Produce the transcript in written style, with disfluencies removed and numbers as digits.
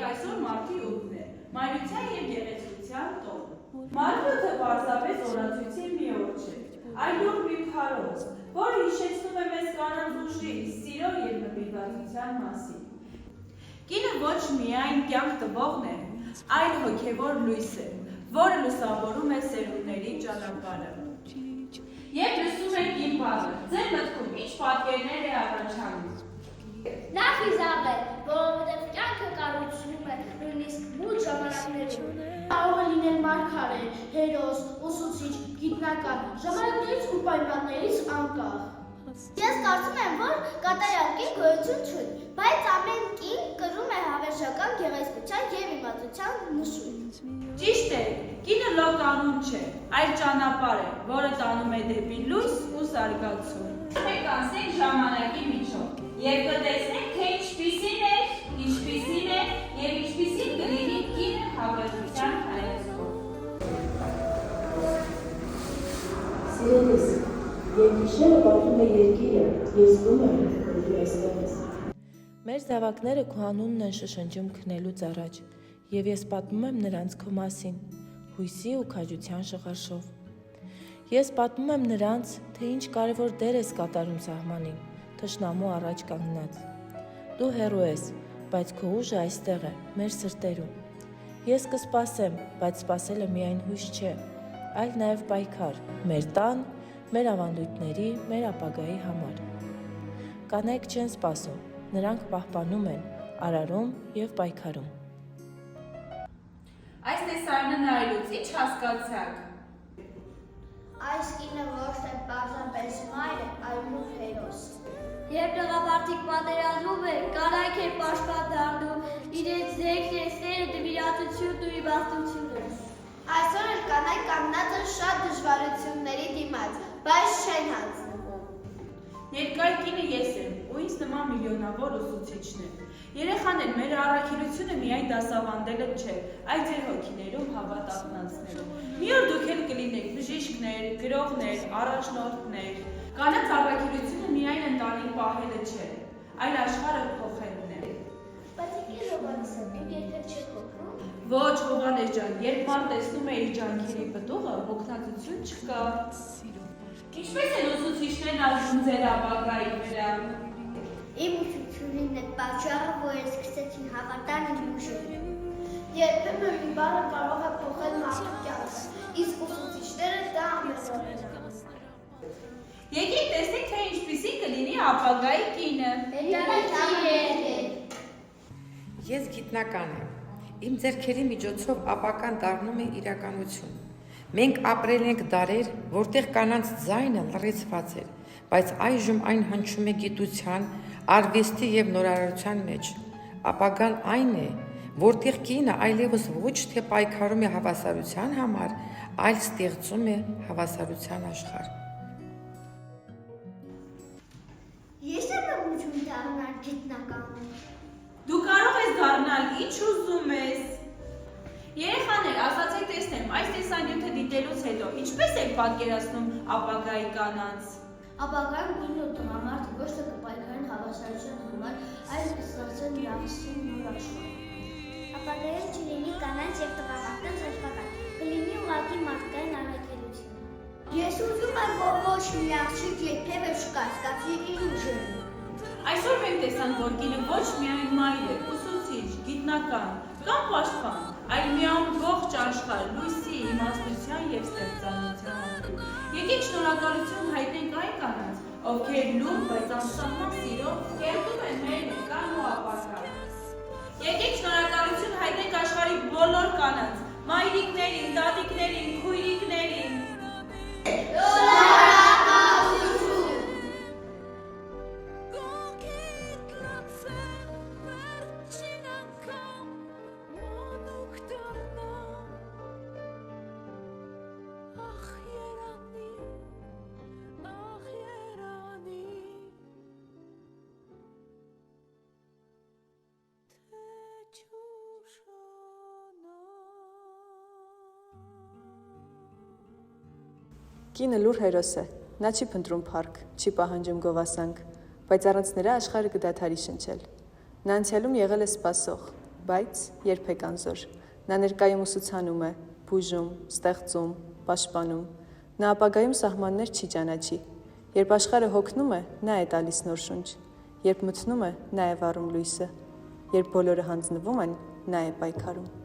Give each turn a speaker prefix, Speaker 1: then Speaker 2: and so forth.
Speaker 1: Գիտեք, այսօր մարտի 8-ն է, մայրության և գեղեցկության տոն։ Մարտը պարզապես օրացույցի մի օր չէ, այլուր մի փարոց, որը հիշեցնում է մեզ կանանց ուժի, սիրո և նվիրվածության մասին։ Կինը ոչ միայն կյանք տվողն է, այլ հոգևոր լույս է, որը լուսավորում է սերունդների ճանապարհը։ Երբ լսում եք իմ բառը, ձեր մտքում ինչ պատկերներ է առաջանում։
Speaker 2: Նախ Իզաբել, որովհետև կյանքը կառուցվում է նույնիսկ մութ ժամանակներում։ Կարող է լինել մարգարե, հերոս, ուսուցիչ, գիտնական, ժամանակներից ու պայմաններից անկախ։ Ես կարծում եմ, որ կատարյալ կին գոյություն չունի, բայց ամեն կին կրում է հավերժական գեղեցկության և իմացության նշույլ։
Speaker 1: Ճիշտ է, կինը լոկանուն չէ, այլ ճանապարհ է, որը տանում է դեպի լույս ու զարգացում։ Մենք անցնենք ժամանակի միջով և կտեսնենք, թե ինչպիսին է և ինչպիսին կլինի կինը հավերժության հայացքով։
Speaker 3: Սիրելիս, երկիշները պատում է երկիրը, ես զգում եմ, որ դու այստեղ ես։
Speaker 4: Մեր զավակները քո անունն են շշնջում քնելուց առաջ, և ես պատմում եմ նրանց քո մասին, հույսի ու քաջության շղարշով։ Ես պատմում եմ նրանց, թե ինչ կարևոր դեր ես կատարում սահմանին, թշնամու առաջ կանգնած։ Դու հեռու ես, բայց քո ուժը այստեղ է, մեր սրտերում։ Ես կսպասեմ, բայց սպասելը միայն հույս չէ, այլ նաև պայքար, մեր տան, մեր ավանդույթների, մեր ապագայի համար։ Կանայք չեն սպասում, նրանք պահպանում են, արարում և պայքարում։
Speaker 1: Այս տեսարանը նայելուց ինչ հասկացաք։
Speaker 2: Այս կինը ոչ թե պարզապես մայր է, այլ մուտ հերոս։ Երբ տղամարդիկ պատերազմում է, կանայք են պաշտպան դառնում իրենց զենքն է, սերը, նվիրատությունն ու իմաստությունը։ Այսօր էլ կանայք կանգնած են շատ դժվարությունների դիմաց, բայց չեն հանձնվում։
Speaker 1: Ներկայ կինը ես եմ, ու ինձ նման միլիոնավոր ուսուցիչներ։ Երեխաներ, մեր առաքելությունը միայն դասավանդելը չէ, այլ ձեր հոգիներում հավատ ակնածները։ Մի օր դուք էլ կլինեք բժիշկներ, գրողներ, առաջնորդներ։ Կանանց առաքելությունը միայն ընտանիք պահելը չէ, այլ աշխարհը փոխելն է։
Speaker 2: Բայց եկել Հովհաննես, դուք երբեք չեք հոգնում։
Speaker 1: Ոչ, Հովհաննես ջան, երբ մարդ տեսնում է իր ջանքերի պտուղը, հոգնածություն չկա։ Ինչպես են ուսուցիչներն ազդում ձեր ապագայի վրա։
Speaker 2: Իմ ուսուցությունն է պատճառը, որ ես սկսեցի հավատալ իմ ուժին։ Երբեմն մի բառը կարող է փոխել մարդու կյանքը, իսկ ուսուցիչները դա ամենօրեն են։
Speaker 1: Եկեք տեսնենք, թե ինչպիսին կլինի ապագայի կինը։
Speaker 5: Ես գիտնական եմ։ Իմ ձեռքերի միջոցով ապագան դառնում է իրականություն։ Մենք ապրել ենք դարեր, որտեղ կանանց ձայնը լռեցված էր, բայց այժմ այն հնչում է գիտության, արվեստի և նորարարության մեջ։ Ապագան այն է, որտեղ կինը այլևս ոչ թե պայքարում է հավասարության համար, այլ ստեղծում է հավասարության աշխարհ։
Speaker 2: Ես եմ ուզում դառնալ գիտնական։
Speaker 1: Դու կարող ես դառնալ ինչ ուզում ես։ Երեխաներ, ասացեք տեսնեմ, այս տեսանյութը դիտելուց հետո ինչպես եք պատկերացնում ապագայի կանանց։
Speaker 2: Ապագայում կինն ու տղամարդը ոչ թե կպայքարեն հավասարության համար, այլ կստեղծեն լավացին նոր աշխարհ։ Ապագայում չլինի կանանց և տղամարդկանց աշխարհ, կլինի ուղղակի մարդկային առաքելություն։ Ես ուզում եմ, որ ոչ մի աղջիկ երբևէ չկասկածի իր ուժը։
Speaker 1: Այսօր մենք տեսանք, որ կինը ոչ միայն մայր է, ուսուցիչ, գիտնական կամ պաշտպան, այլ մի ամբողջ աշխարհ լույսի, իմաստության և ստեղծարարության։ Եկեք շնորհակալություն հայտնենք այն կանանց, ովքեր լուռ, բայց անսահման սիրով կերտում են մեր ներկան ու ապագան։ Եկեք շնորհակալություն հայտնենք աշխարհի բոլոր կանանց, մայրիկներին, տատիկներին, քույրիկներին։
Speaker 6: Կինը լուր հերոս է, նա չի փնտրում փառք, չի պահանջում գովասանք, բայց առանց նրա աշխարհը կդադարի շնչել։ Նա անցյալում եղել է սպասող, բայց երբեք անզոր։ Նա ներկայում ուսուցանում է, բուժում, ստեղծում, պաշտպանում։ Նա ապագայում սահմաններ չի ճանաչի։ Երբ աշխարհը հոգնում է, նա է տալիս նոր շունչ։ Երբ մթնում է, նա է վառում լույսը։ Երբ բոլորը հանձնվում են, նա է պայքարում։